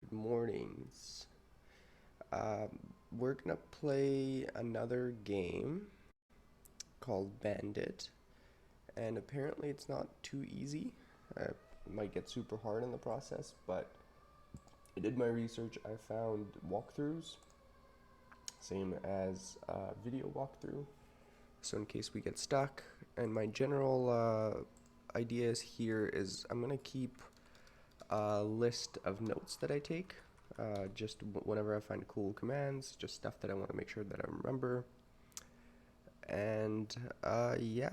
Good mornings. We're gonna play another game called Bandit, and apparently it's not too easy. It might get super hard in the process, but I did my research. I found walkthroughs, same as video walkthrough. So in case we get stuck, and my general ideas here is I'm gonna keep a list of notes that I take. Just whenever I find cool commands, just stuff that I want to make sure that I remember. And yeah,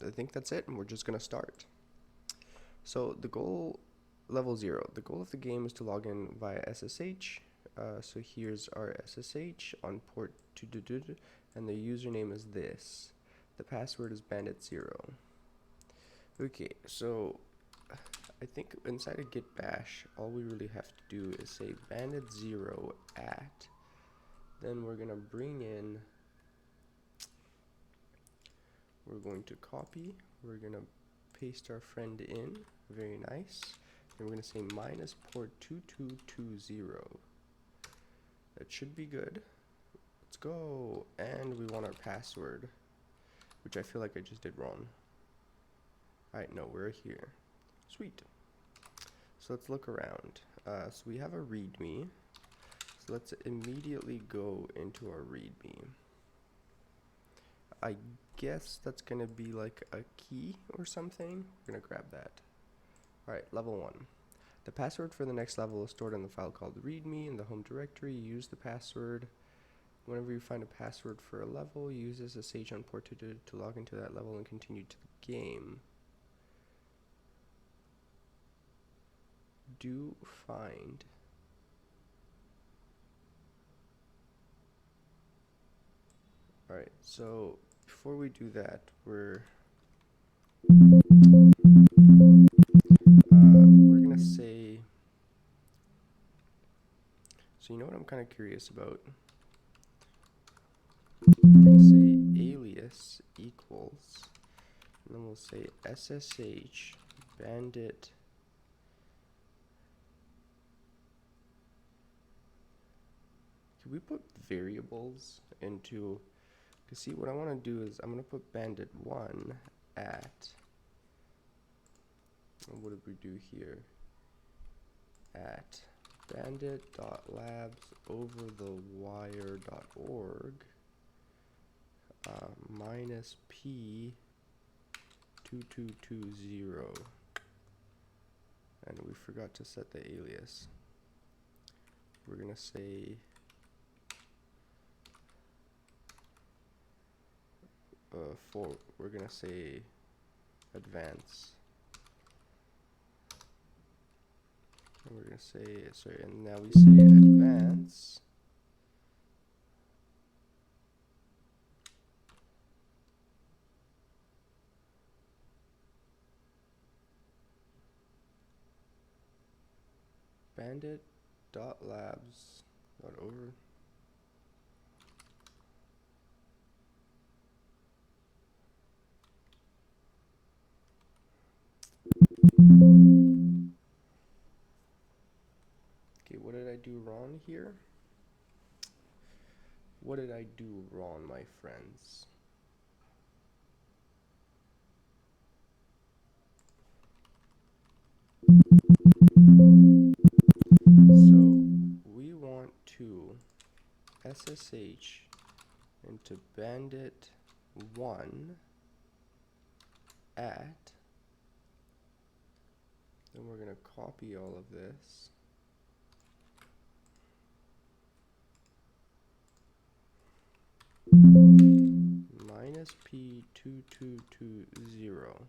I think that's it, and we're just gonna start. So the goal, level 0, the goal of the game is to log in via SSH. So here's our SSH on port 222, and the username is this. The password is bandit0. Okay, so I think inside of git bash, all we really have to do is say bandit0 at, then we're gonna bring in, we're going to copy, we're gonna paste our friend in, very nice, and we're gonna say minus port 2220. That should be good. Let's go, and we want our password, which I feel like I just did wrong. Alright, no, we're here. Sweet. So let's look around. So we have a README. So let's immediately go into our README. I guess that's going to be like a key or something. We're going to grab that. Alright, level 1. The password for the next level is stored in the file called README in the home directory. Use the password. Whenever you find a password for a level, use SSH on port to log into that level and continue to the game. Do find Alright, so before we do that, we're gonna say, so you know what I'm kind of curious about? We're gonna say alias equals, and then we'll say SSH bandit Can we put variables into, because see what I want to do is I'm going to put bandit1 at, and what did we do here? At bandit.labs overthewire.org minus p 2220, and we forgot to set the alias. We're going to say we're gonna say advance, and we're gonna say, sorry, and now we say advance bandit.labs.over. Okay, what did I do wrong here? What did I do wrong, my friends? So we want to SSH into bandit1 at, then we're going to copy all of this. Minus P2220.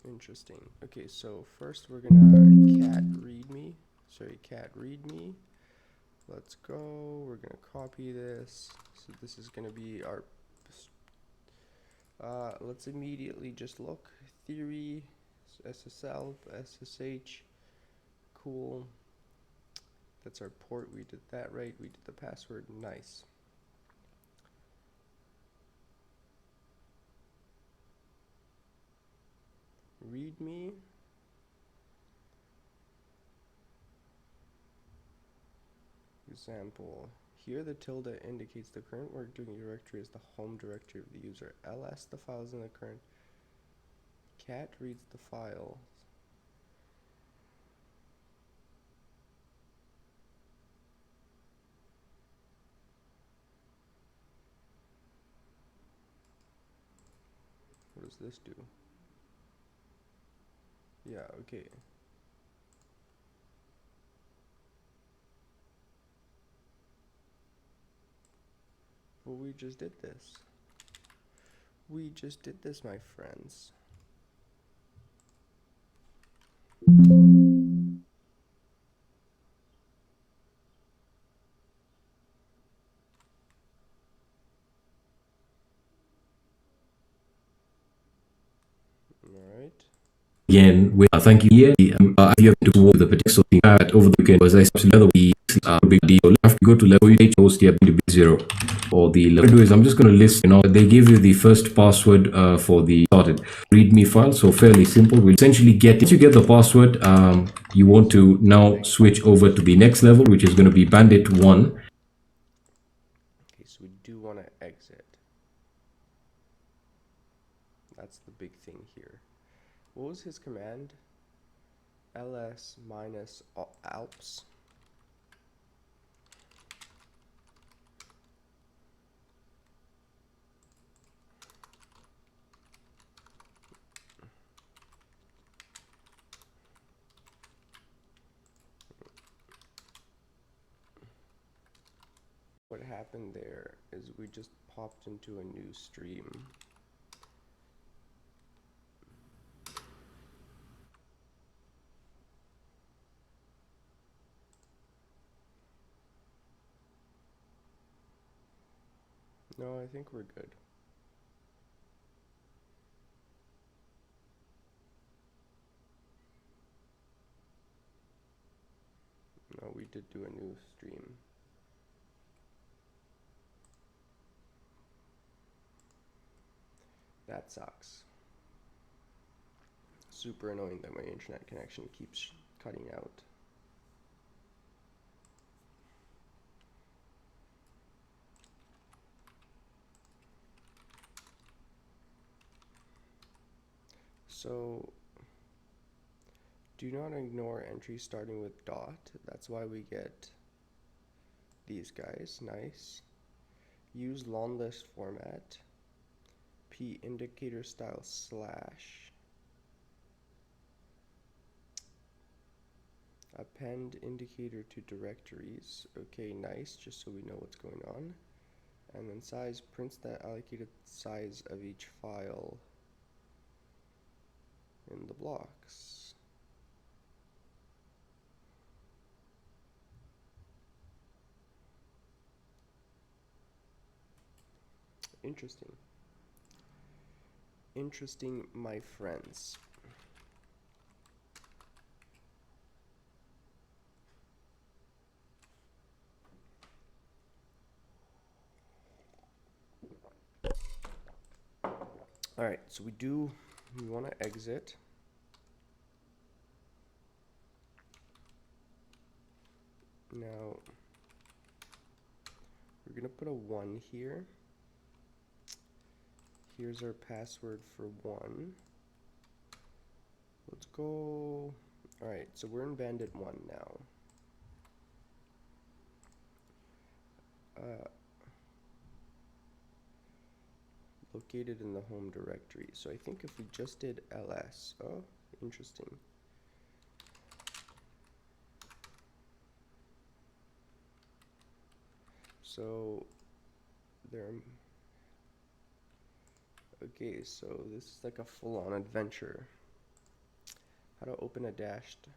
Interesting. Okay, so first we're gonna cat readme. Let's go. We're gonna copy this. So this is gonna be our. Let's immediately just look. Theory, SSL, SSH. Cool. That's our port. We did that right. We did the password. Nice. readme. Example. Here the tilde indicates the current working directory is the home directory of the user. ls the files in the current. Cat reads the files. What does this do? Yeah, okay. Well, we just did this. We just did this, my friends. Alright. Again, with thank you here. If you have to work with the particular thing over the weekend, as I said, the we big deal. You have to go to level H host here to be 0 or the level. Do is I'm just going to list, they give you the first password for the started readme file. So fairly simple. We'll essentially once you get the password, you want to now switch over to the next level, which is going to be Bandit 1. Okay, so we do want to exit. That's the big thing here. What was his command? ls minus alps. What happened there is we just popped into a new stream. No, I think we're good. No, we did do a new stream. That sucks. Super annoying that my internet connection keeps cutting out. So do not ignore entries starting with dot. That's why we get these guys. Nice. Use long list format. P indicator style slash. Append indicator to directories. Okay, nice. Just so we know what's going on. And then size prints the allocated size of each file in the blocks. Interesting. Interesting, my friends. Alright, so we want to exit. Now, we're going to put a 1 here. Here's our password for 1. Let's go. Alright, so we're in Bandit 1 now. Located in the home directory. So I think if we just did ls. Oh, interesting. So there. Okay, so this is like a full-on adventure. How to open a dashed.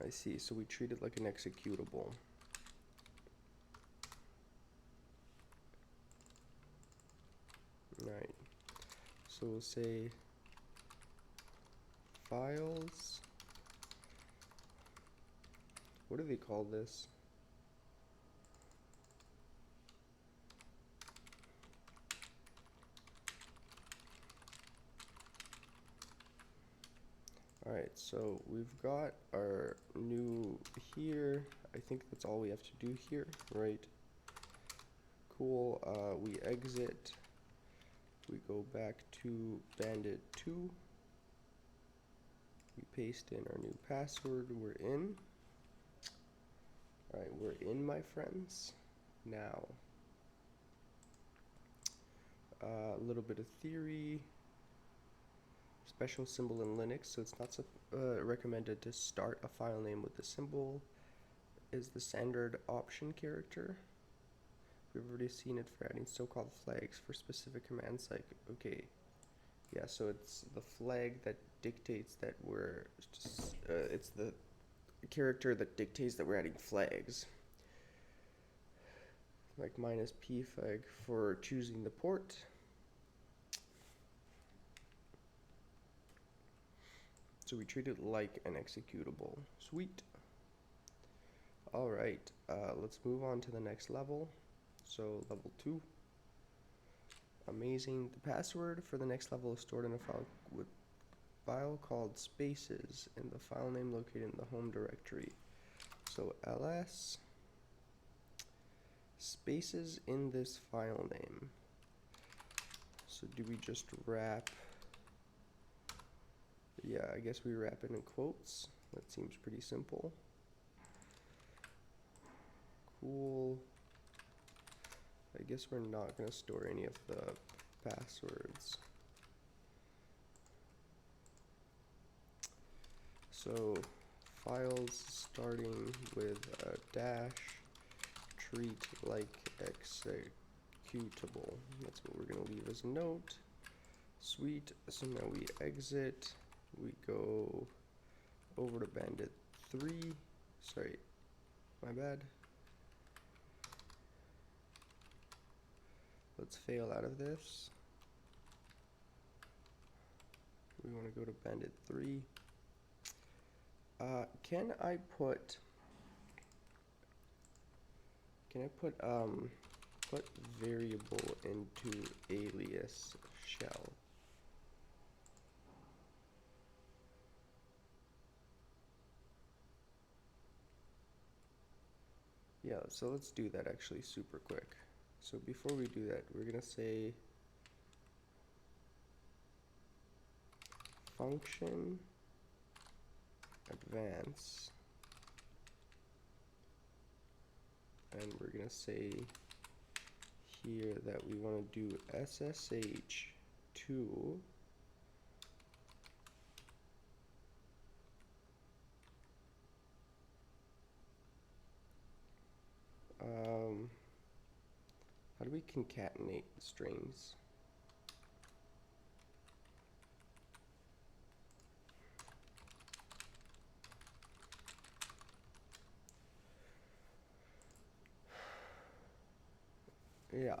I see, so we treat it like an executable. Alright, so we'll say files. What do they call this? Alright, so we've got our new here. I think that's all we have to do here, right? Cool. We exit. We go back to Bandit 2. We paste in our new password. We're in. Alright, we're in, my friends. Now, a little bit of theory. Special symbol in Linux, so it's not recommended to start a file name with the symbol. Is the standard option character. We've already seen it for adding so-called flags for specific commands, like, okay, yeah, so it's the flag that dictates that we're just, it's the character that dictates that we're adding flags. Like -p flag for choosing the port. So we treat it like an executable. Sweet. Alright, let's move on to the next level. So level 2. Amazing. The password for the next level is stored in a file called spaces in the file name located in the home directory. So ls spaces in this file name. So do we just wrap? Yeah, I guess we wrap it in quotes. That seems pretty simple. Cool. I guess we're not going to store any of the passwords. So files starting with a dash, treat like executable. That's what we're going to leave as a note. Sweet. So now we exit. We go over to Bandit 3. Sorry, my bad. Let's fail out of this. We want to go to Bandit 3. Can I put variable into alias shell? Yeah, so let's do that actually super quick. So before we do that, we're gonna say function advance, and we're gonna say here that we want to do SSH to how do we concatenate the strings? Yeah.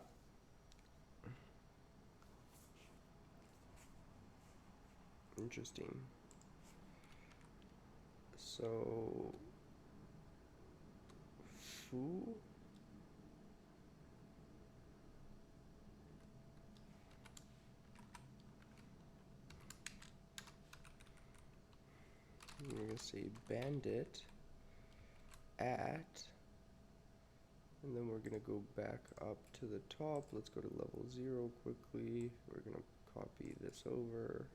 Interesting. So foo. We're going to say bandit at, and then we're going to go back up to the top. Let's go to level 0 quickly. We're going to copy this over.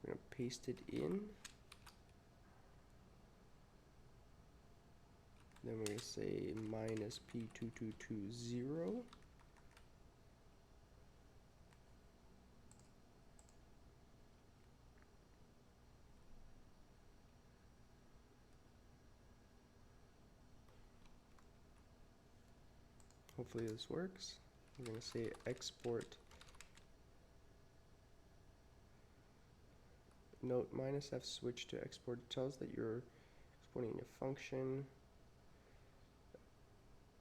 We're going to paste it in. Then we're going to say -p2220. Hopefully this works. We're going to say export note -f switch to export. It tells that you're exporting a function,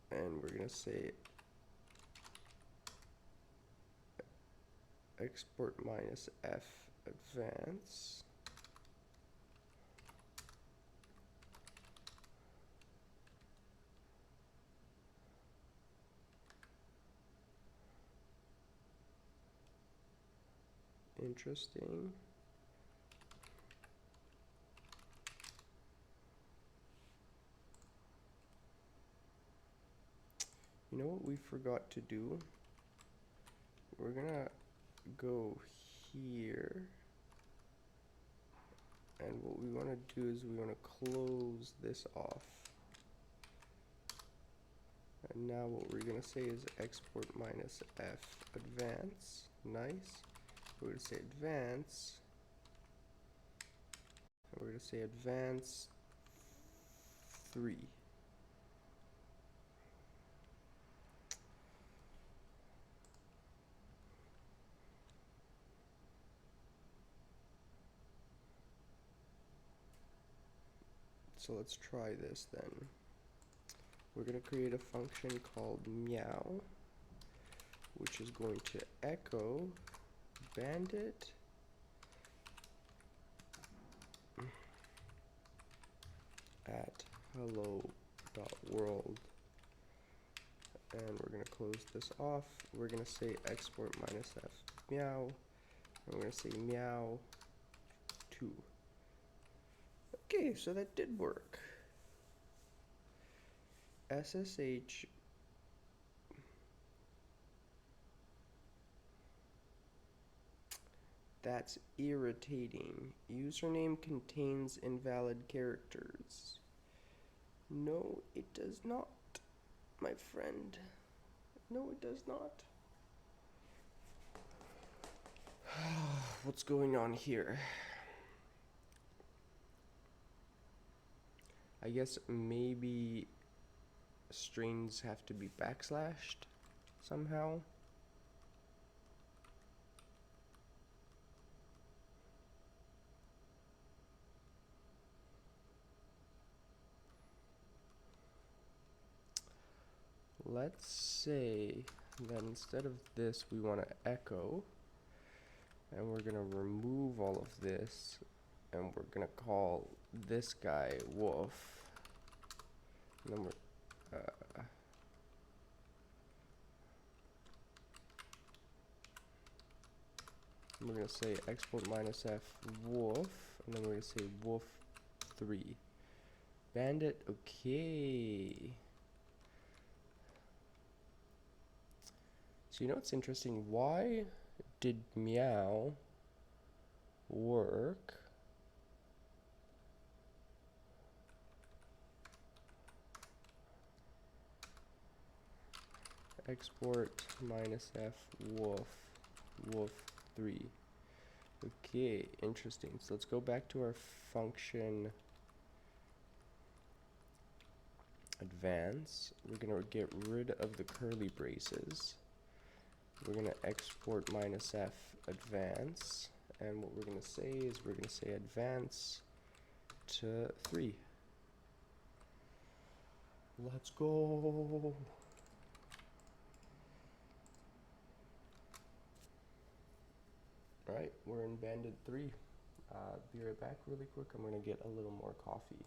and we're going to say export -f advance. Interesting. You know what we forgot to do? We're gonna go here, and what we want to do is we want to close this off. And now what we're gonna say is export minus F advance. Nice. We're gonna say advance. And we're gonna say advance 3. So let's try this then. We're going to create a function called meow, which is going to echo Bandit at hello.world. And we're going to close this off. We're going to say export minus F meow. And we're going to say meow 2. Okay, so that did work. SSH That's irritating. Username contains invalid characters. No, it does not, my friend. No, it does not. What's going on here? I guess maybe strings have to be backslashed somehow. Let's say that instead of this we want to echo, and we're going to remove all of this, and we're going to call this guy wolf. And then we're going to say export minus F wolf, and then we're going to say wolf 3. Bandit, okay. So you know what's interesting? Why did meow work export minus F wolf 3? Okay, interesting. So let's go back to our function advance. We're gonna get rid of the curly braces. We're gonna export minus F advance, and what we're gonna say is we're gonna say advance to 3. Let's go. Alright, we're in Bandit 3. Be right back really quick. I'm gonna get a little more coffee.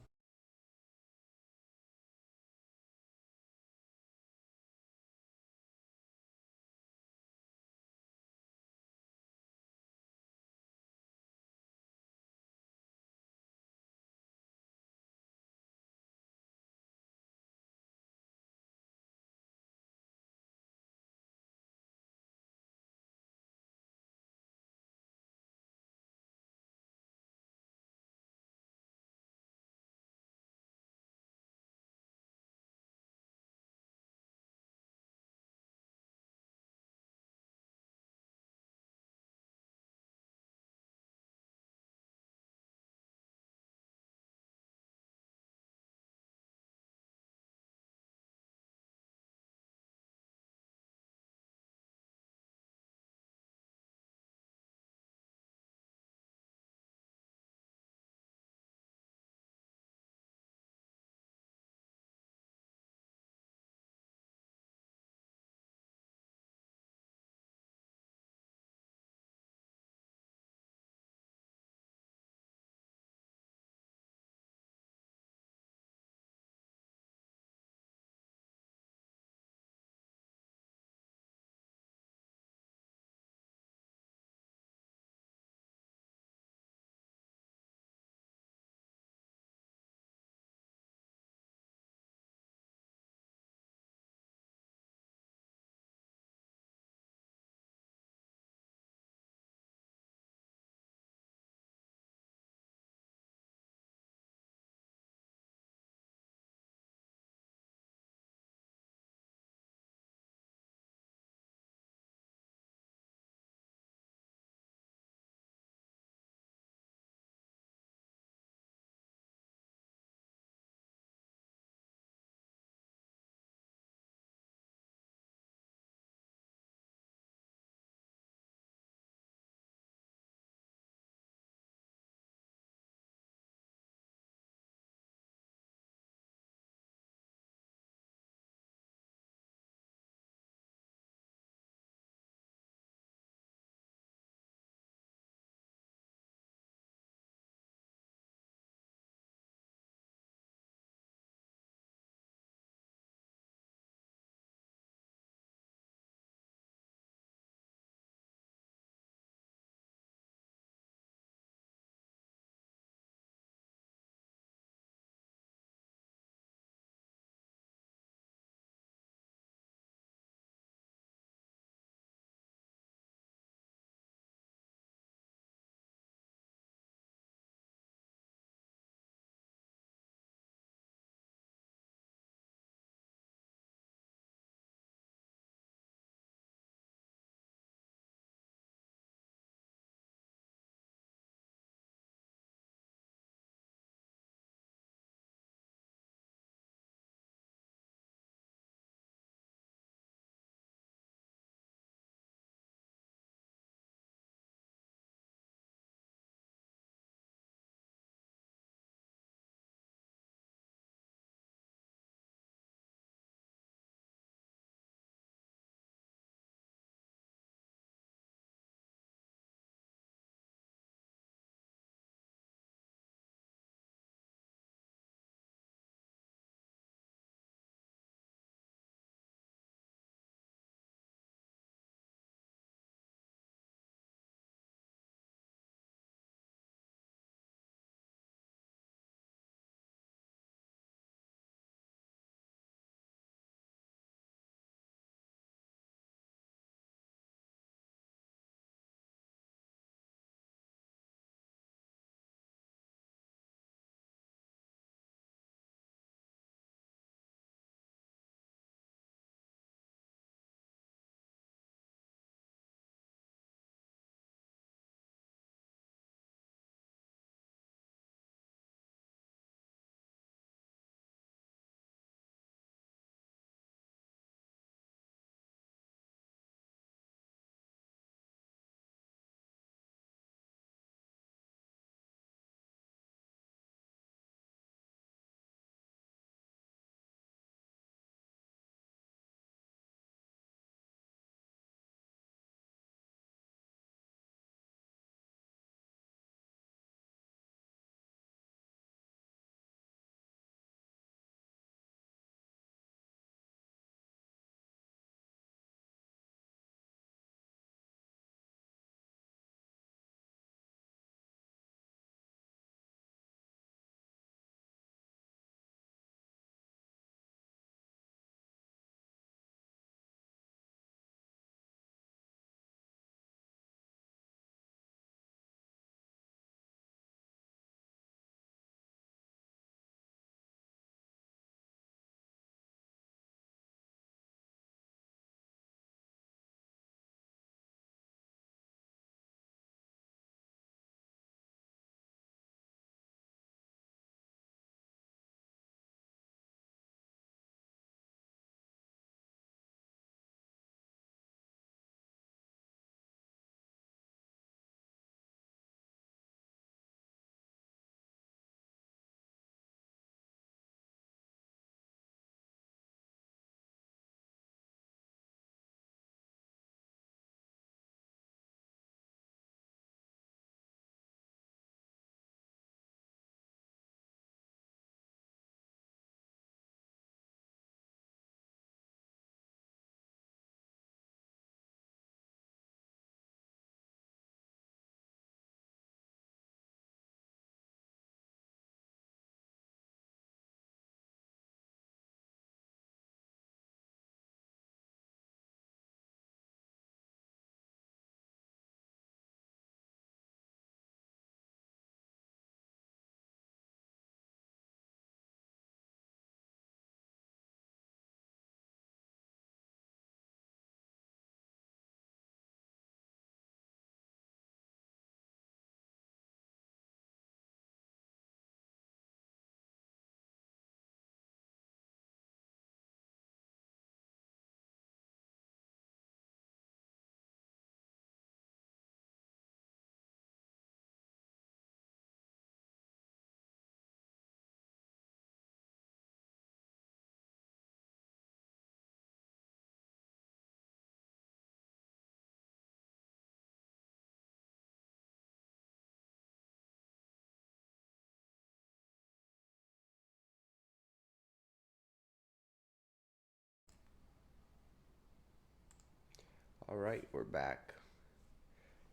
All right, we're back.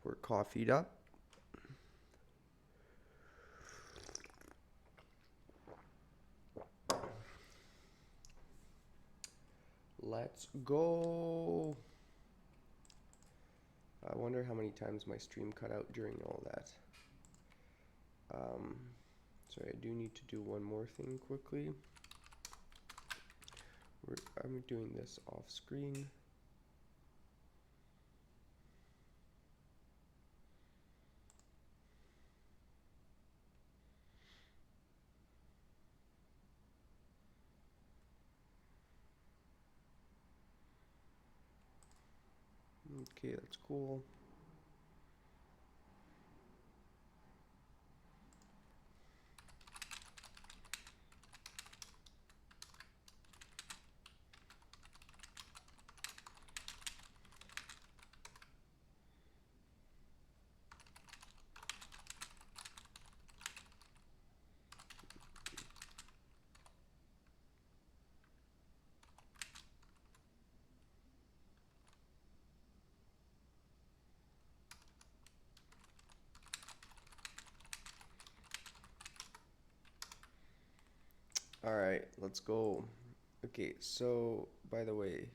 We're coffeeed up. Let's go. I wonder how many times my stream cut out during all that. Sorry, I do need to do one more thing quickly. I'm doing this off screen. Okay, that's cool. All right, let's go. Okay, so by the way,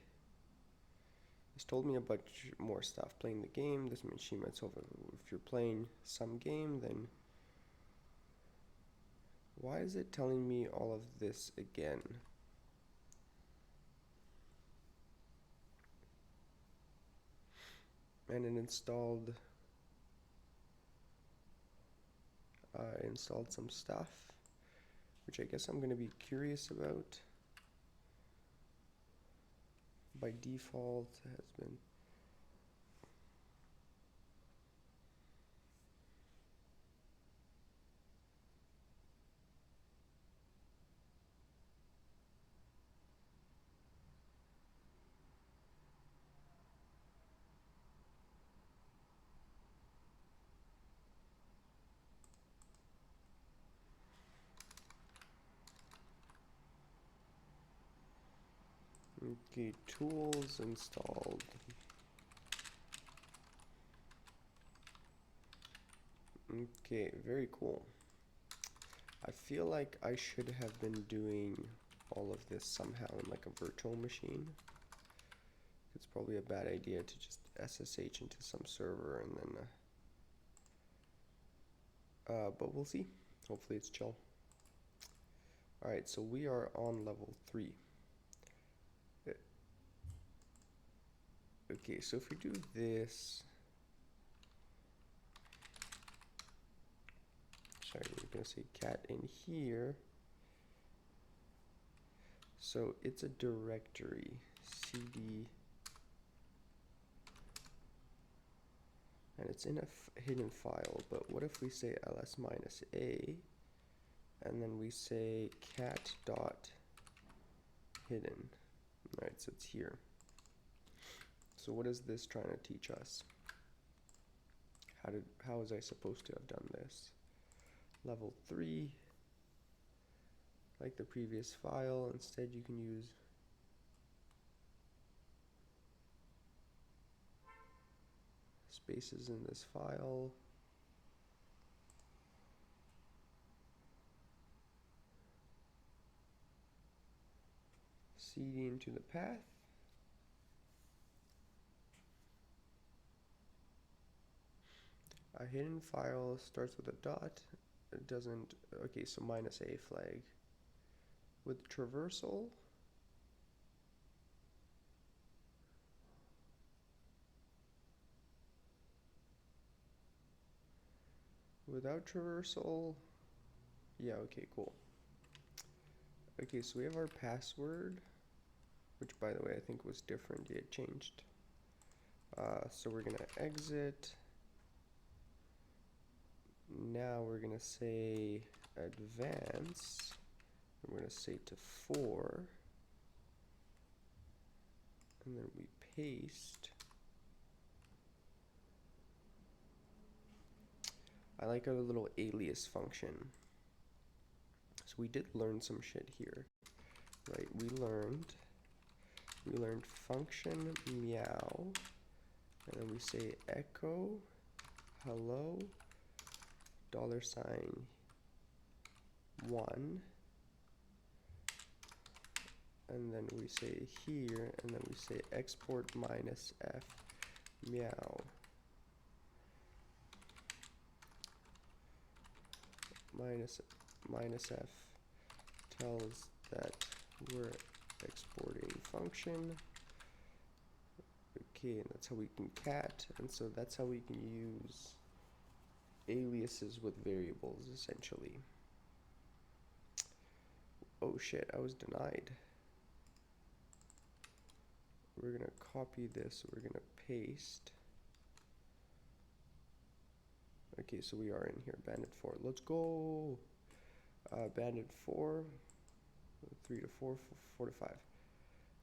this told me a bunch more stuff. Playing the game, this machine myself. If you're playing some game, then why is it telling me all of this again? And it installed some stuff, which I guess I'm going to be curious about. By default has been okay, tools installed. Okay, very cool. I feel like I should have been doing all of this somehow in like a virtual machine. It's probably a bad idea to just SSH into some server and then but we'll see. Hopefully it's chill. Alright, so we are on level 3. Okay, so if we do this, sorry, we're gonna say cat in here. So it's a directory, cd, and it's in a hidden file, but what if we say ls-a, and then we say cat dot hidden. Alright, so it's here. So what is this trying to teach us? How was I supposed to have done this? Level 3, like the previous file, instead you can use spaces in this file. CD into the path. A hidden file starts with a dot. It doesn't, okay, so -a flag. With traversal, without traversal, yeah, okay, cool. Okay, so we have our password, which by the way I think was different, it changed. So we're gonna exit. Now we're gonna say advance. We're gonna say to 4, and then we paste. I like our little alias function. So we did learn some shit here, right? We learned function meow and then we say echo hello $1, and then we say here, and then we say export minus f meow. Minus f tells that we're exporting function. Okay, and that's how we can cat, and so that's how we can use aliases with variables, essentially. Oh shit, I was denied. We're gonna copy this, we're gonna paste. Okay, so we are in here, Bandit 4. Let's go! Bandit 4, 3 to 4, 4 to 5.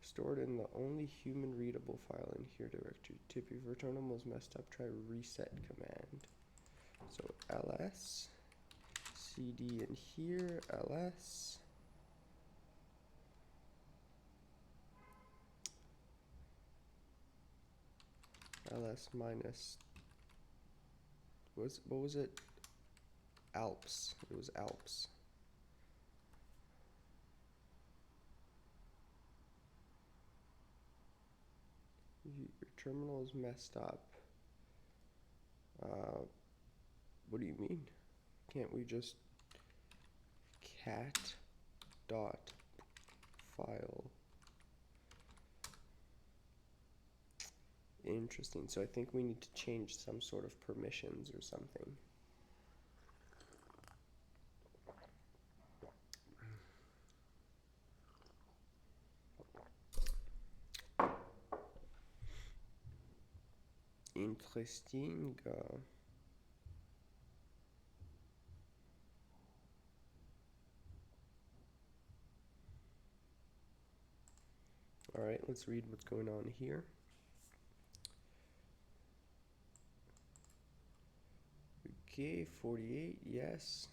Stored in the only human readable file in here directory. Tip, if your terminal is messed up, try reset command. So ls cd in here, ls minus, what was it? Alps. It was Alps. Your terminal is messed up. What do you mean? Can't we just cat dot file? Interesting. So I think we need to change some sort of permissions or something. Interesting. All right, let's read what's going on here. Okay, 48, yes.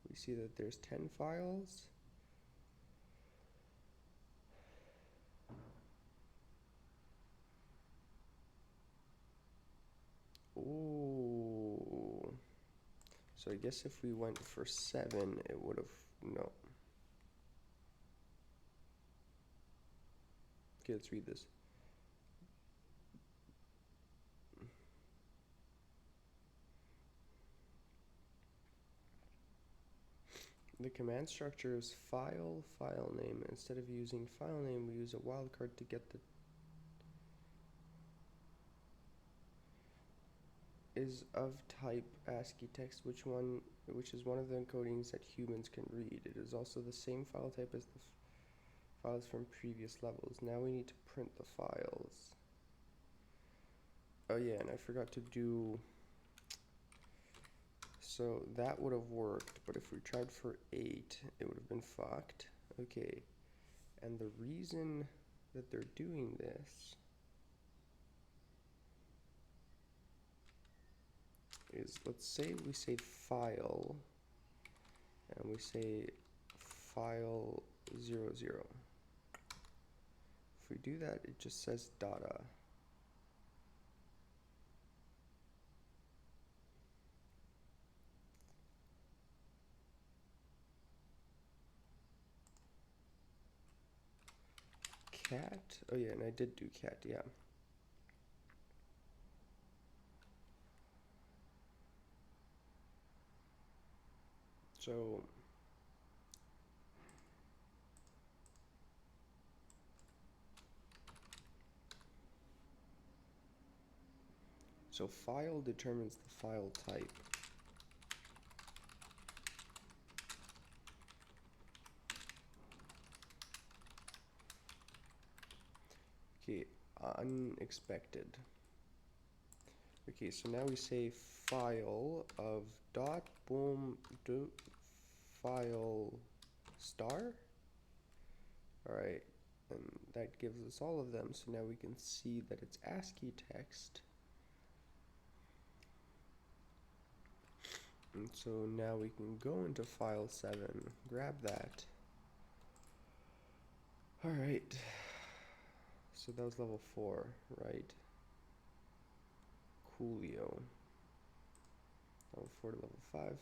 We see that there's 10 files. Oh. So I guess if we went for 7, it would have, no. Okay, let's read this. The command structure is file name. Instead of using file name, we use a wildcard to get the is of type ASCII text, which is one of the encodings that humans can read. It is also the same file type as the files from previous levels. Now we need to print the files. Oh yeah, and I forgot to do. So that would have worked, but if we tried for 8, it would have been fucked. Okay, and the reason that they're doing this is, let's say we say file, and we say file 00. If we do that, it just says data. Cat? Oh yeah, and I did do cat, yeah. So file determines the file type. Okay, unexpected. Okay, so now we say file of dot boom do file star. Alright, and that gives us all of them, so now we can see that it's ASCII text. And so now we can go into file 7, grab that. Alright, so that was level 4, right? Julio. Level 4 to level 5.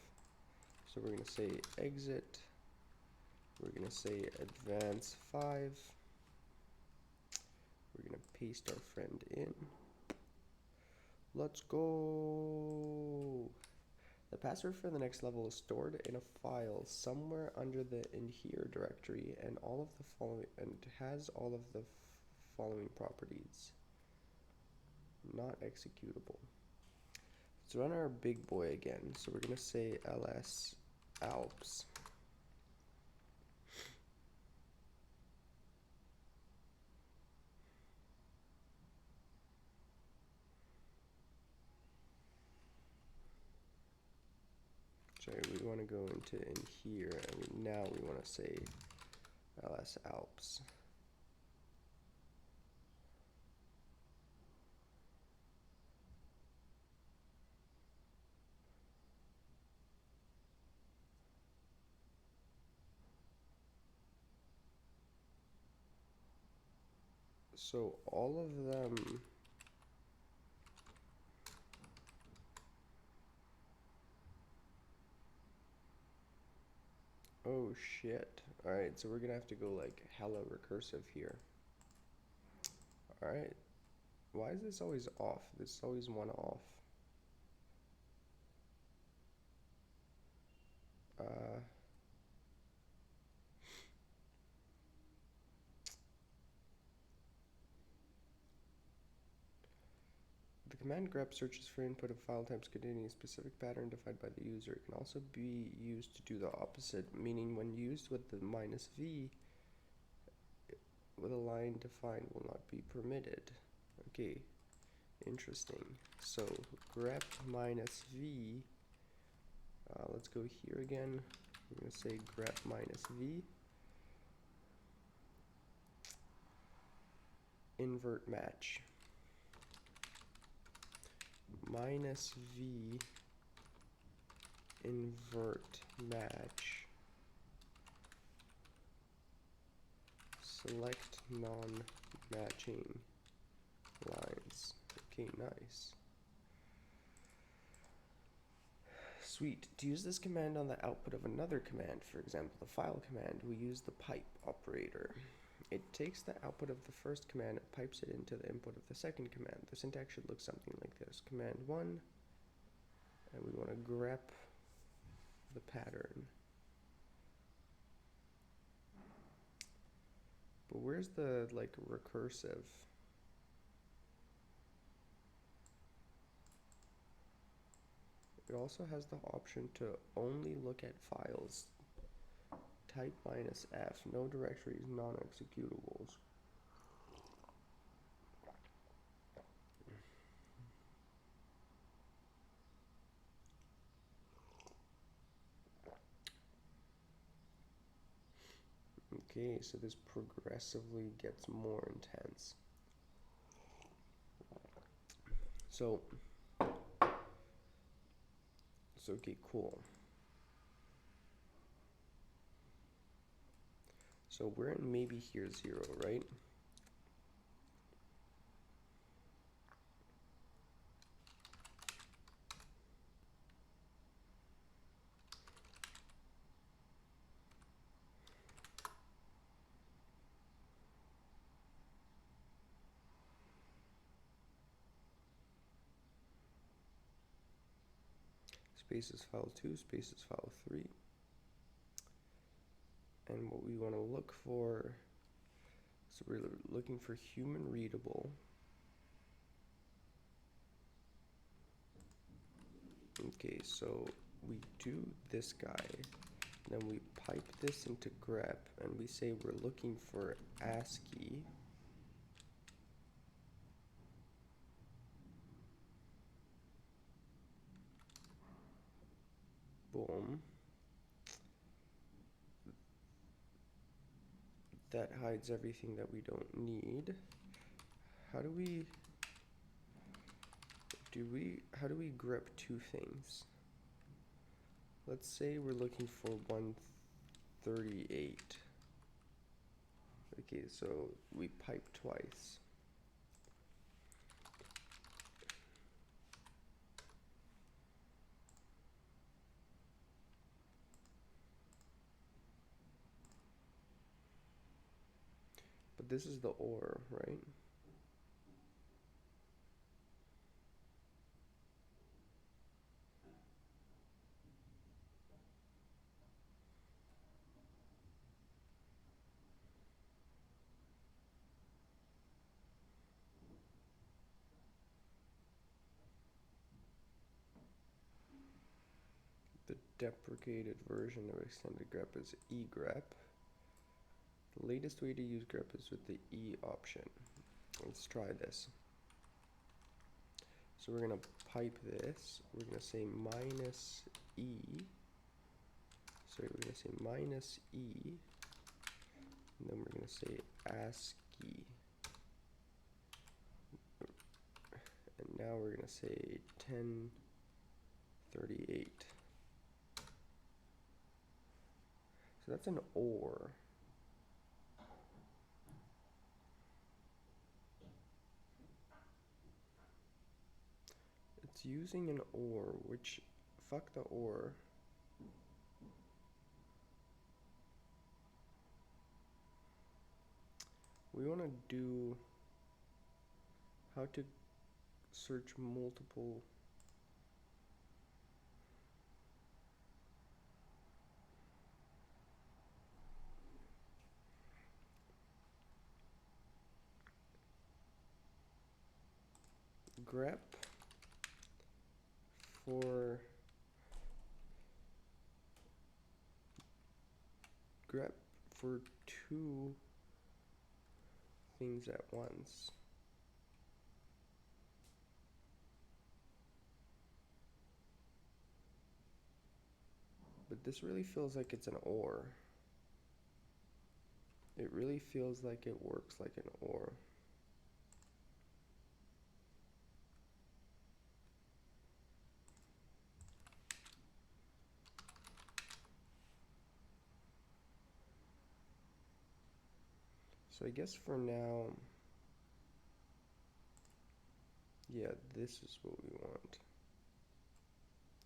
So we're going to say exit. We're going to say advance 5. We're going to paste our friend in. Let's go. The password for the next level is stored in a file somewhere under the in here directory, and all of the following has all of the following properties. Not executable. Let's run our big boy again. So we're gonna say ls alps. Sorry, we want to go into in here, and now we want to say ls alps. So all of them oh shit. Alright, so we're gonna have to go like hella recursive here. Alright. Why is this always off? This is always one off. The command grep searches for input of file types containing a specific pattern defined by the user. It can also be used to do the opposite, meaning when used with the -v, with a line defined will not be permitted. Okay, interesting. So grep -v, let's go here again. We're going to say grep -v, invert match. -v invert match, select non-matching lines. Okay, nice. Sweet. To use this command on the output of another command, for example the file command, we use the pipe operator. It takes the output of the first command and pipes it into the input of the second command. The syntax should look something like this. Command 1, and we want to grep the pattern. But where's the like recursive? It also has the option to only look at files. Type -f, no directories, non-executables. Okay, so this progressively gets more intense. So okay, cool. So we're in maybe here 0, right? Spaces file 2, spaces file 3. And what we want to look for, so we're looking for human readable. Okay, so we do this guy, then we pipe this into grep, and we say we're looking for ASCII. Boom. That hides everything that we don't need. How do we grep two things? Let's say we're looking for 138. Okay, so we pipe twice. But this is the OR, right? The deprecated version of extended grep is egrep. The latest way to use grep is with the E option. Let's try this. So we're going to pipe this. We're going to say minus E. Sorry, we're going to say minus E. And then we're going to say ASCII. And now we're going to say 1038. So that's an OR. It's using an OR, which, fuck the OR. We want to do how to search multiple grep for two things at once. But this really feels like it's an OR. It really feels like it works like an OR. So I guess for now, yeah, this is what we want.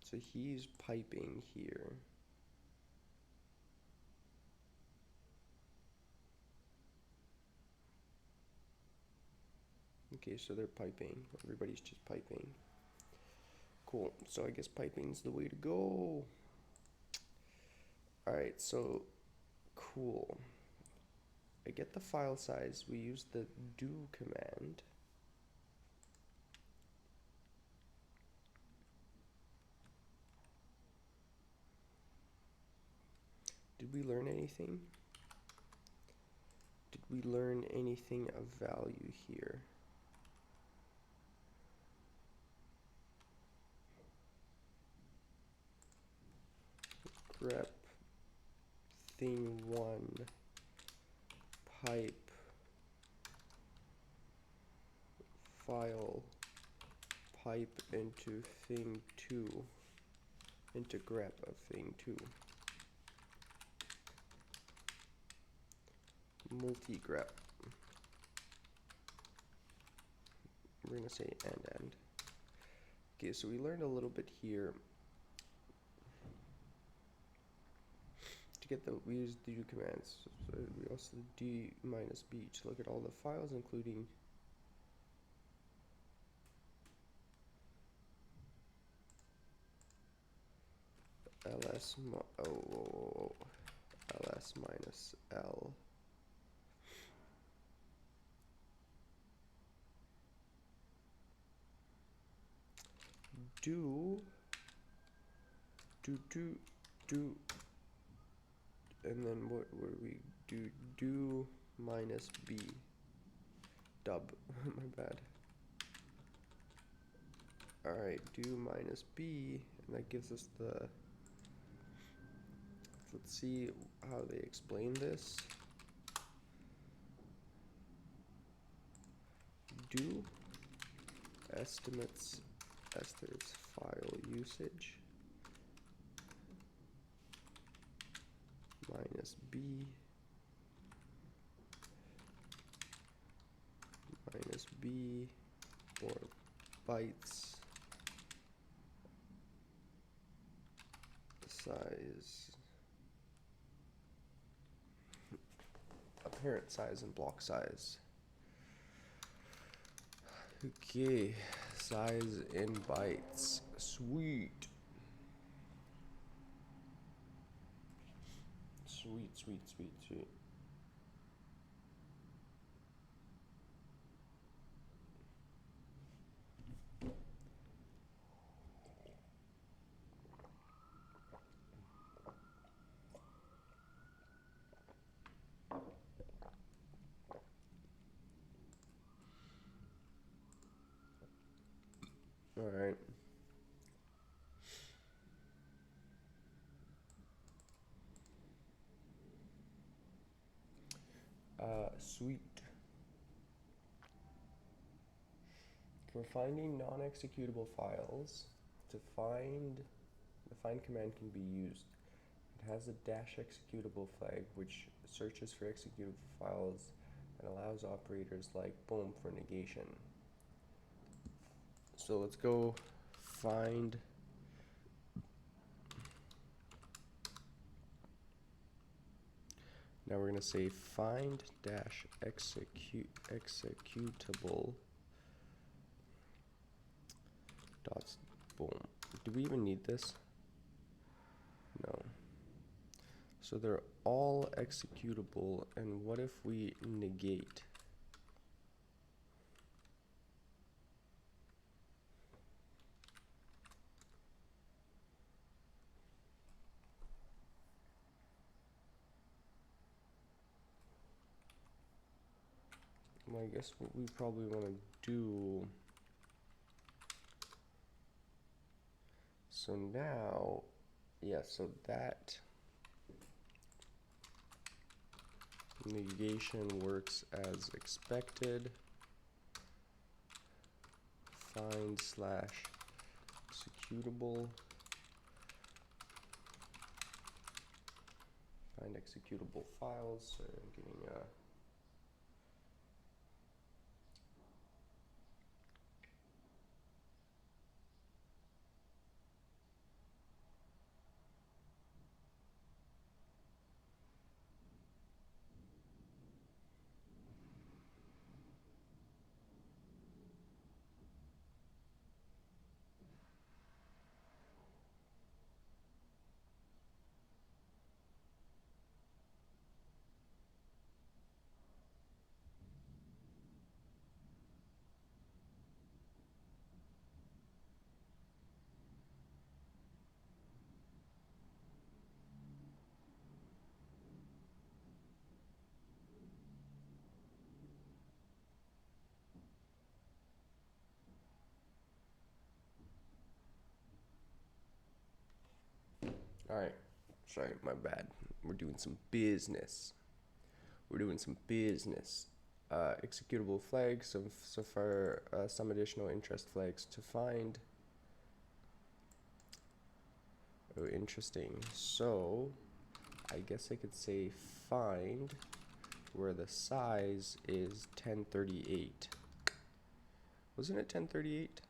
So he's piping here. Okay, so they're piping. Everybody's just piping. Cool. So I guess piping's the way to go. Alright, so cool. I get the file size. We use the do command. Did we learn anything? Did we learn anything of value here? Grep thing1 pipe file pipe into thing2 into grep of thing2 multi-grep. We're gonna say end. Okay, so we learned a little bit here. To get the, we use do commands. So we also d minus b to look at all the files, including ls ls minus l. Do and then what do we do minus b dub. My bad. Alright, do minus b, and that gives us the, let's see how they explain this. Do estimates file usage minus b or bytes size. Okay. parent size and block size. Okay, size in bytes. Sweet. Sweet, sweet, sweet, sweet. All right. Sweet. For finding non-executable files, the find command can be used. It has a -executable flag which searches for executable files and allows operators like boom for negation. So let's go find now we're gonna say find -executable dots boom. Do we even need this? No. So they're all executable, and what if we negate? Well, I guess what we probably want to do. So now, yeah, so that negation works as expected. Find /executable. Find executable files. So I'm getting a Alright, sorry, my bad. We're doing some business. Executable flags, so for some additional interest flags to find. Oh, interesting. So, I guess I could say find where the size is 1038. Wasn't it 1038?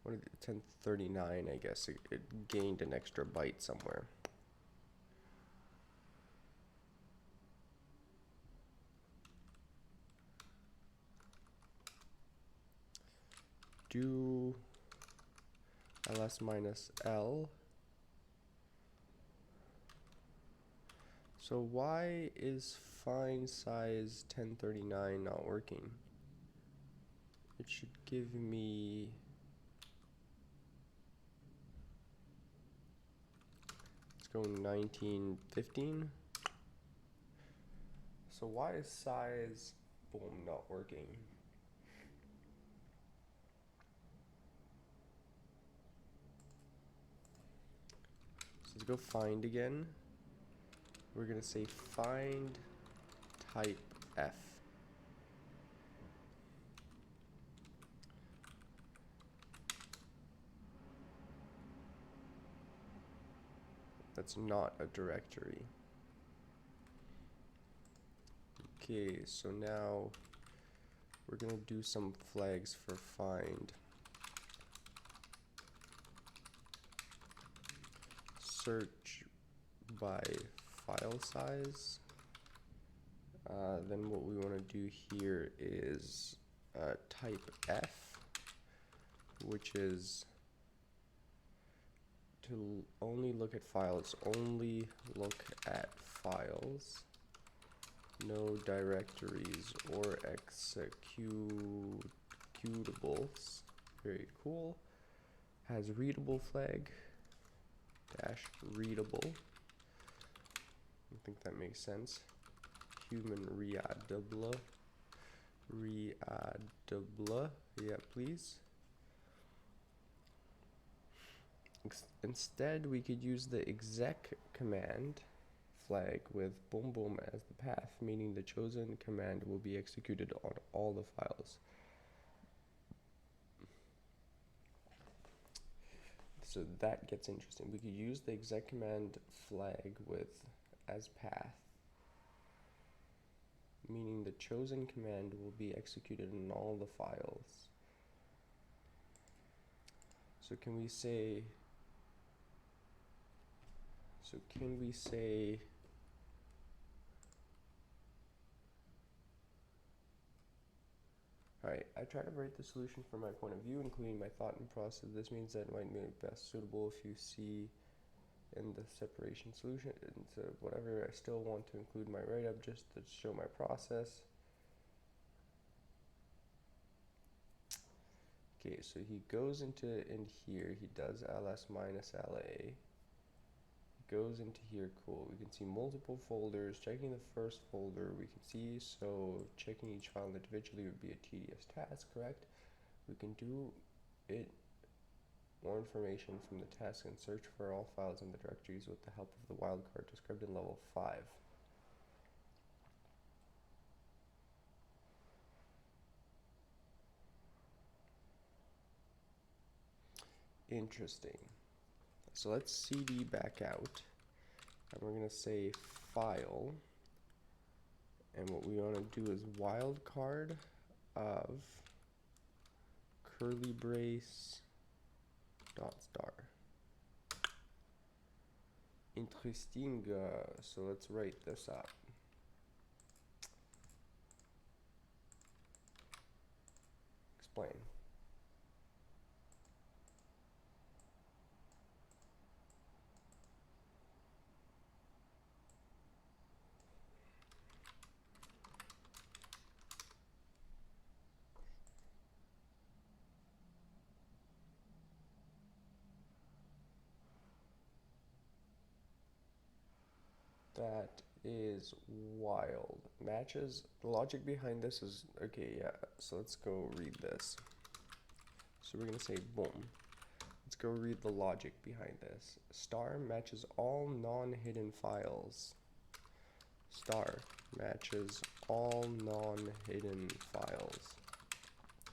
What did it, 1039, I guess. It gained an extra byte somewhere. Do ls minus l. So why is find size 1039 not working? It should give me go 1915. So why is size boom not working? So let's go find again. We're gonna say find type F. That's not a directory. Okay, so now we're gonna do some flags for find. Search by file size. Then what we want to do here is type F, which is to only look at files, only look at files, no directories or executables. Very cool. Has readable flag, dash readable. I think that makes sense. Human readable, yeah, please. Instead, we could use the exec command flag with boom boom as the path, meaning the chosen command will be executed on all the files. So that gets interesting. We could use the exec command flag with as path, meaning the chosen command will be executed in all the files. So can we say, alright, I try to write the solution from my point of view, including my thought and process. This means that it might be best suitable if you see in the separation solution into whatever. I still want to include my write-up just to show my process. Okay, so he goes into in here, he does ls minus la, goes into here. Cool, we can see multiple folders. Checking the first folder we can see, so checking each file individually would be a tedious task, correct? We can do it more information from the task and search for all files in the directories with the help of the wildcard described in level 5. Interesting. So let's cd back out, and we're going to say file, and what we want to do is wildcard of curly brace dot star. Interesting. So let's write this up. Explain. That is wild. Matches, the logic behind this is, okay, yeah, so let's go read this. So we're going to say boom. Let's go read the logic behind this. Star matches all non-hidden files. Star matches all non-hidden files.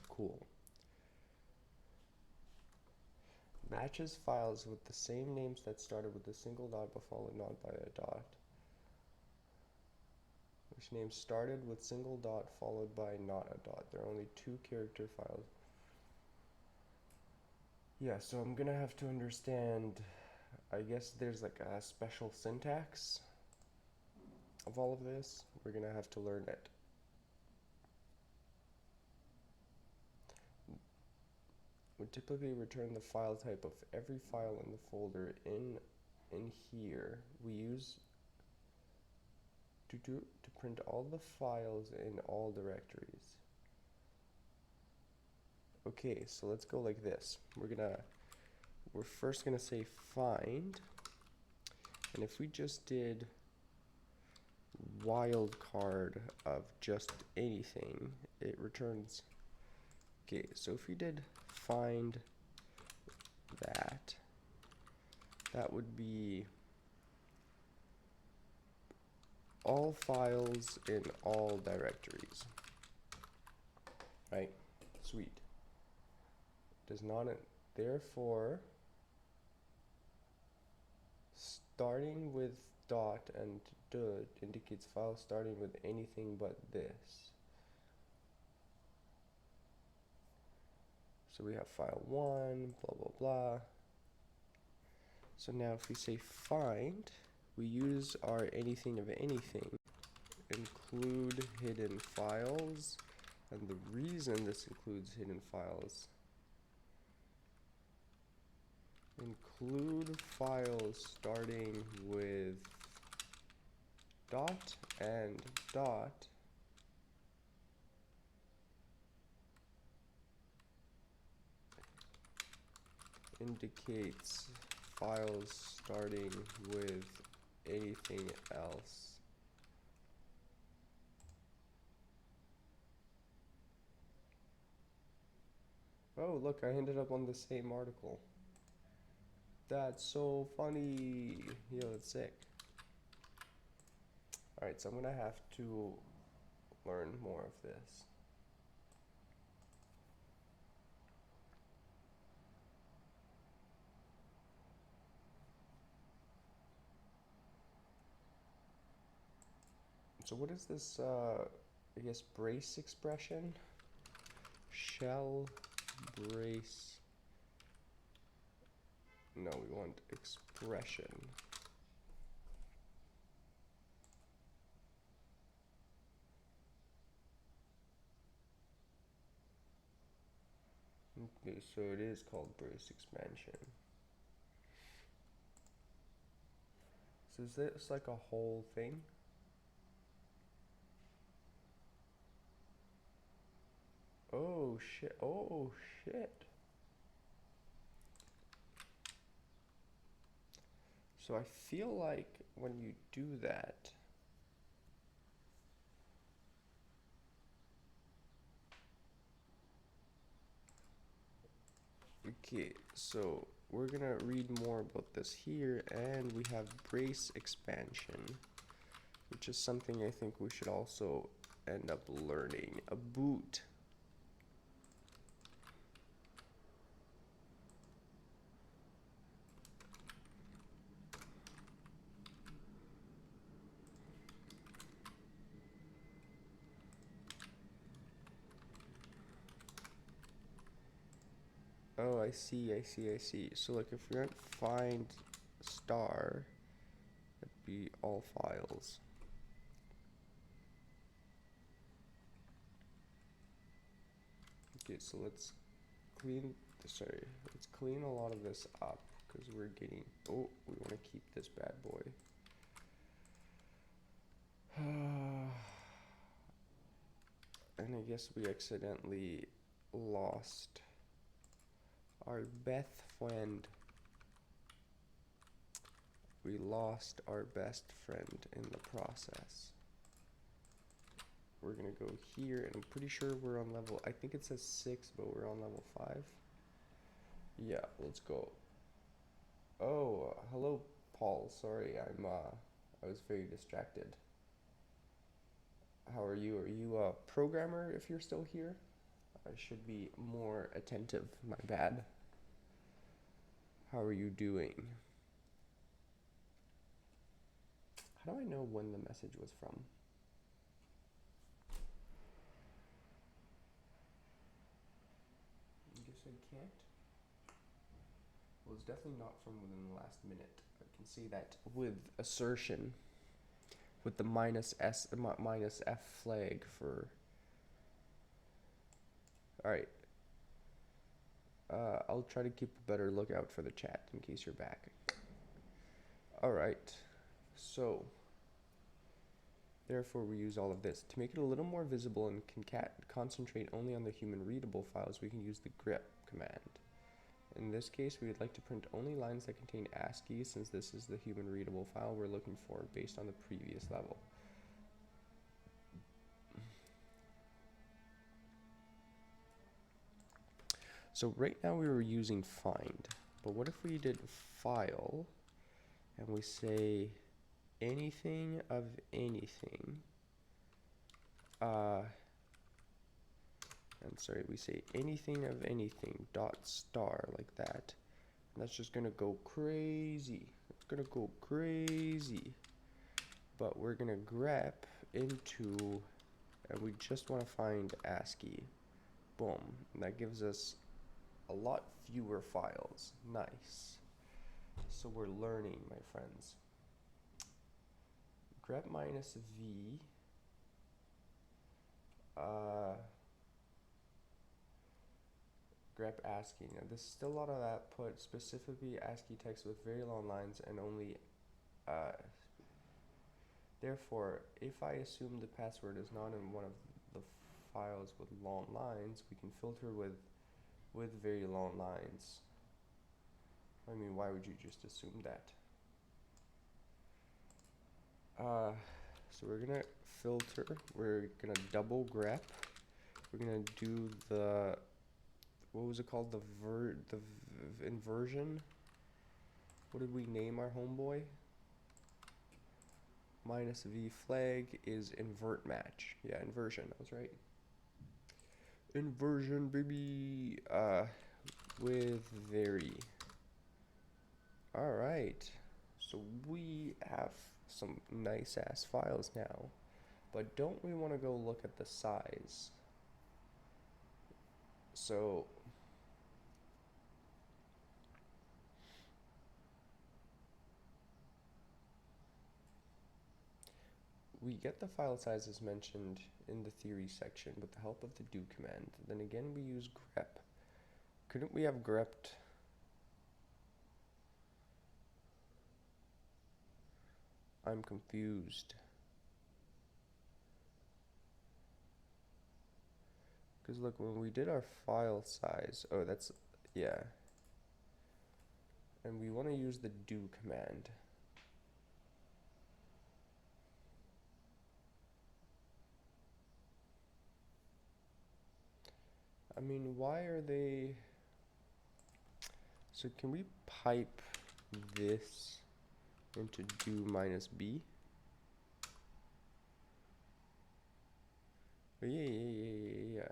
Cool. Matches files with the same names that started with a single dot but followed not by a dot. Which name started with single dot followed by not a dot. There are only 2 character files. Yeah, so I'm gonna have to understand, I guess there's like a special syntax of all of this. We're gonna have to learn it. We typically return the file type of every file in the folder in here. We use to print all the files in all directories. Okay, so let's go like this. We're first gonna say find, and if we just did wildcard of just anything, it returns. Okay, so if we did find that would be all files in all directories, right? Sweet. Does not, therefore, starting with dot and dot indicates file starting with anything but this. So we have file 1, blah, blah, blah. So now if we say find, we use our anything of anything include hidden files. And the reason this includes hidden files, include files starting with dot and dot indicates files starting with anything else. Oh, look, I ended up on the same article. That's so funny. Yo, that's sick. Alright, so I'm gonna have to learn more of this. So what is this, I guess, brace expression? Shell brace. No, we want expression. Okay, so it is called brace expansion. So is this like a whole thing? Oh shit, oh shit. So I feel like when you do that, okay, so we're gonna read more about this here, and we have brace expansion, which is something I think we should also end up learning. A boot. Oh, I see, I see, I see. So like if we aren't find star, that'd be all files. Okay, so let's clean a lot of this up, because we're getting, oh, we want to keep this bad boy. And I guess we accidentally lost our best friend. We lost our best friend in the process. We're gonna go here, and I'm pretty sure we're on level, I think it says 6, but we're on level 5. Yeah, let's go. Oh, hello, Paul. Sorry, I was very distracted. How are you? Are you a programmer if you're still here? I should be more attentive, my bad. How are you doing? How do I know when the message was from? I guess I can't. Well, it's definitely not from within the last minute. I can see that with assertion, with the minus F flag for. All right. I'll try to keep a better lookout for the chat in case you're back. All right. So, therefore, we use all of this to make it a little more visible and concentrate only on the human readable files. We can use the grep command. In this case, we would like to print only lines that contain ASCII, since this is the human readable file we're looking for based on the previous level. So right now we were using find, but what if we did file and we say anything of anything, we say anything of anything dot star, like that. And that's just gonna go crazy. It's gonna go crazy. But we're gonna grep into, and we just want to find ASCII. Boom. And that gives us a lot fewer files. Nice. So we're learning, my friends. Grep minus V grep ASCII. Now this is still a lot of output, specifically ASCII text with very long lines and only therefore, if I assume the password is not in one of the files with long lines, we can filter with very long lines. I mean, why would you just assume that? So we're gonna filter, we're gonna double grep, we're gonna do the, what was it called, the inversion? What did we name our homeboy? Minus V flag is invert match. Yeah, inversion, that was right. Inversion, baby, with very. Alright, so we have some nice ass files now, but don't we want to go look at the size? So we get the file size as mentioned in the theory section with the help of the do command. Then again we use grep. Couldn't we have grepped? I'm confused. Because look, when we did our file size, oh that's, yeah. And we want to use the do command. I mean, why are they... So can we pipe this into do minus B? Oh, yeah.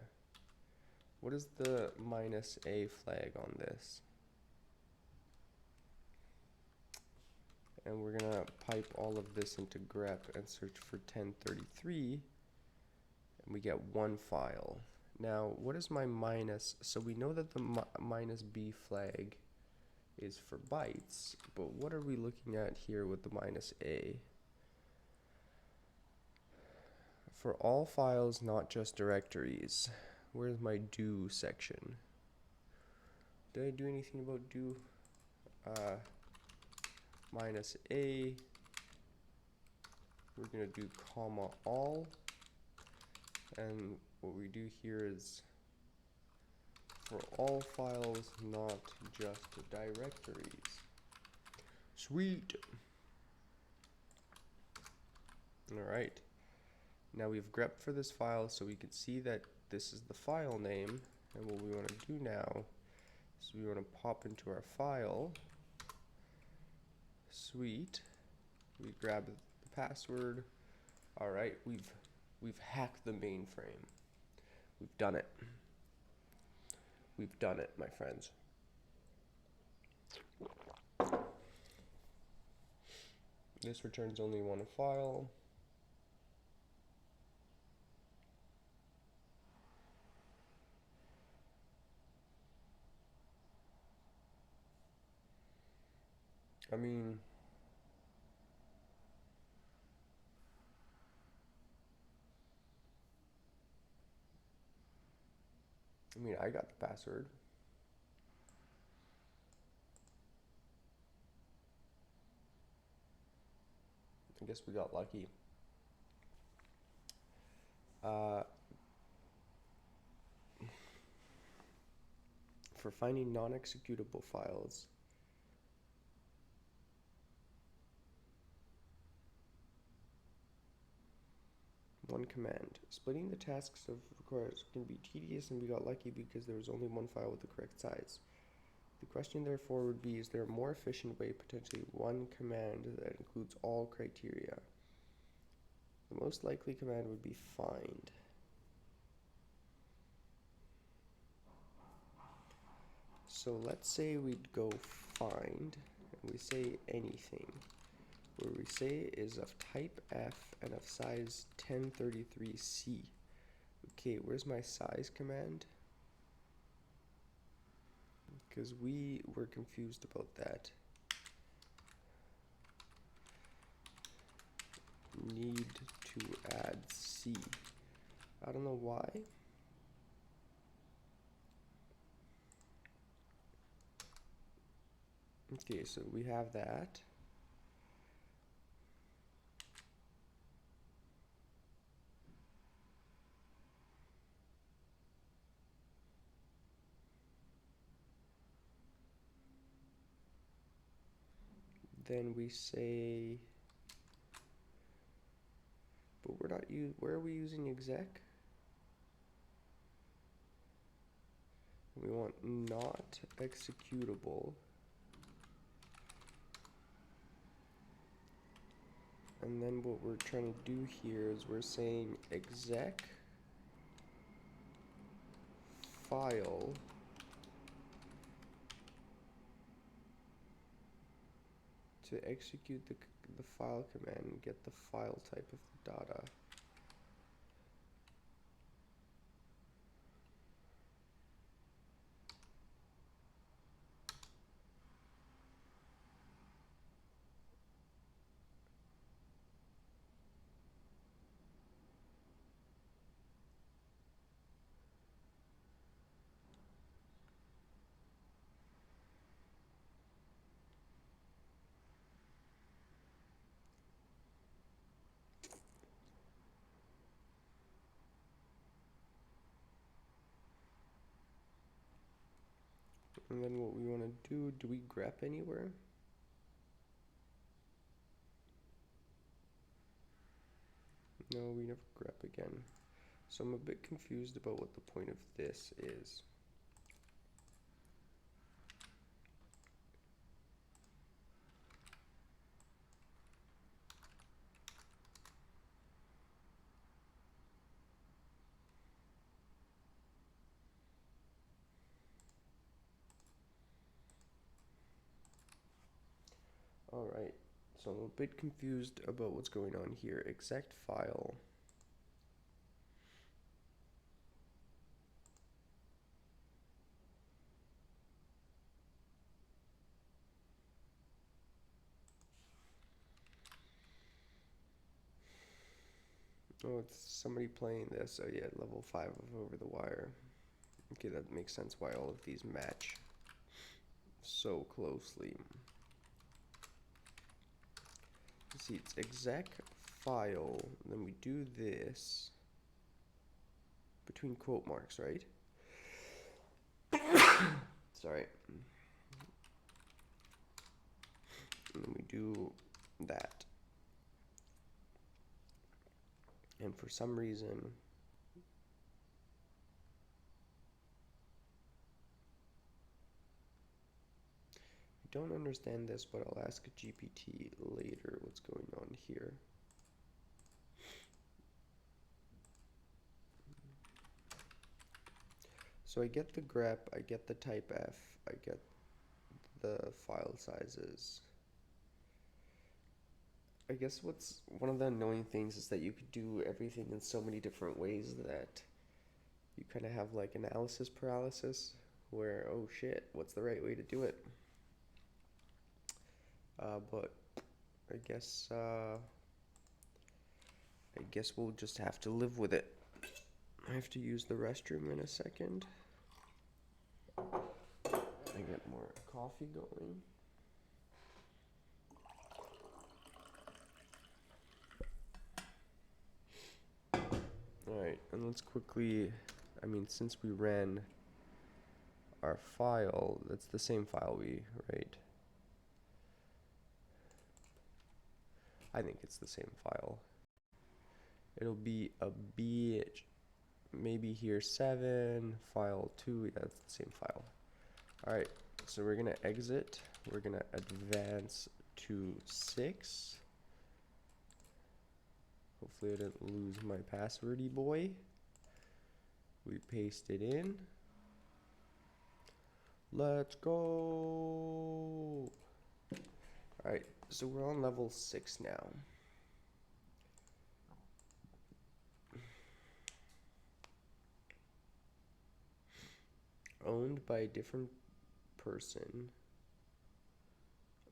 What is the minus A flag on this? And we're gonna pipe all of this into grep and search for 1033, and we get one file. Now, what is my minus? So we know that the minus B flag is for bytes, but what are we looking at here with the minus A? For all files, not just directories. Where's my do section? Did I do anything about do? Minus A. We're gonna do comma all. And what we do here is for all files, not just directories. Sweet. Alright. Now we've grepped for this file so we can see that this is the file name. And what we want to do now is we want to pop into our file. Sweet. We grab the password. Alright, we've hacked the mainframe. We've done it. We've done it, my friends. This returns only one file. I mean, I got the password. I guess we got lucky. For finding non-executable files, one command. Splitting the tasks of requires can be tedious, and we got lucky because there was only one file with the correct size. The question therefore would be, is there a more efficient way, potentially one command that includes all criteria? The most likely command would be find. So let's say we'd go find, and we say anything. Where we say is of type F and of size 1033C. Okay, where's my size command? Because we were confused about that. Need to add C. I don't know why. Okay, so we have that. Then we say, but we're not where are we using exec? We want not executable. And then what we're trying to do here is we're saying exec file to execute the file command and get the file type of the data. And then what we want to do we grep anywhere? No, we never grep again. So I'm a bit confused about what the point of this is. Alright, so I'm a bit confused about what's going on here. Exact file. Oh, it's somebody playing this. Oh yeah, level 5 of OverTheWire. Okay, that makes sense why all of these match so closely. You see, it's exec file, then we do this between quote marks, right? Sorry. And then we do that. And for some reason, I don't understand this, but I'll ask GPT later what's going on here. So I get the grep, I get the type F, I get the file sizes. I guess what's one of the annoying things is that you could do everything in so many different ways that you kind of have like analysis paralysis, where, oh shit, what's the right way to do it? But I guess we'll just have to live with it. I have to use the restroom in a second. I get more coffee going. Alright, and let's quickly, since we ran our file, that's the same file right? I think it's the same file. It'll be a BH, maybe here 7, file 2, that's the same file. Alright, so we're gonna exit, we're gonna advance to 6. Hopefully I didn't lose my passwordy boy. We paste it in. Let's go. Alright, so we're on level 6 now. Owned by a different person.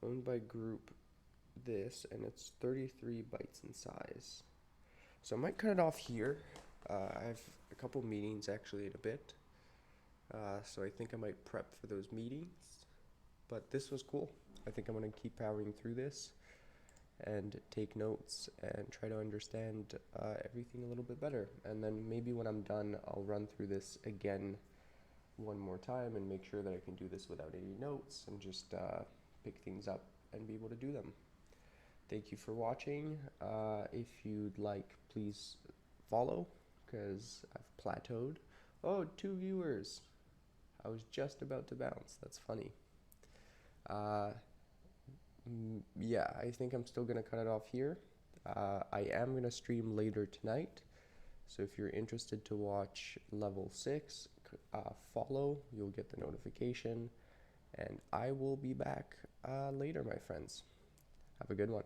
Owned by group this, and it's 33 bytes in size. So I might cut it off here. I have a couple meetings actually in a bit, so I think I might prep for those meetings. But this was cool. I think I'm going to keep powering through this and take notes and try to understand everything a little bit better. And then maybe when I'm done, I'll run through this again one more time and make sure that I can do this without any notes and just pick things up and be able to do them. Thank you for watching. If you'd like, please follow, because I've plateaued. Oh, 2 viewers. I was just about to bounce. That's funny. Yeah, I think I'm still going to cut it off here. I am going to stream later tonight. So if you're interested to watch level 6, follow. You'll get the notification. And I will be back later, my friends. Have a good one.